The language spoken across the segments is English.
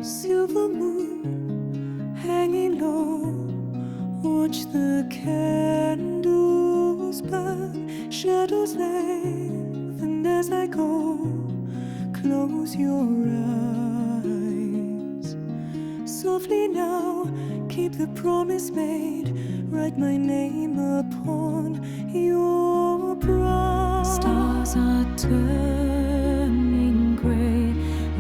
Silver moon hanging low, watch the candles burn, shadows lengthen as I go. Close your eyes softly now, keep the promise made, write my name upon your brow. Stars are turning gray,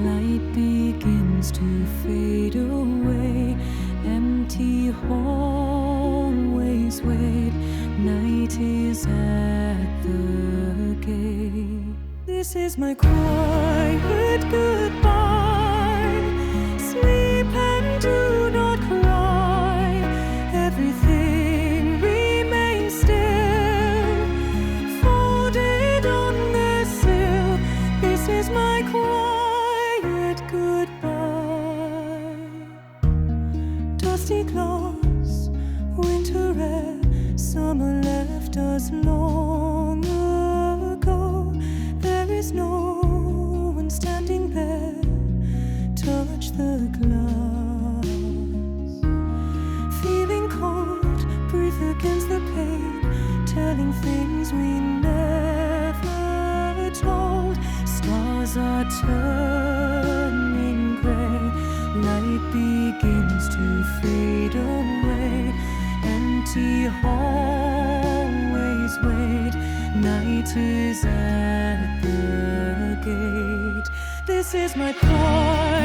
light begins to fade away, empty hallways wait, night is at the gate. This is my quiet goodbye, sleep and do not cry, everything remains still, folded on the sill. This is my quiet goodbye. Dusty glass, winter air, summer left us long ago. There is no one standing there, touch the glass. Feeling cold, breathe against the pane, telling things we never told. Stars are turning gray, light begins to fade away, empty hallways wait, night is at the gate. This is my part.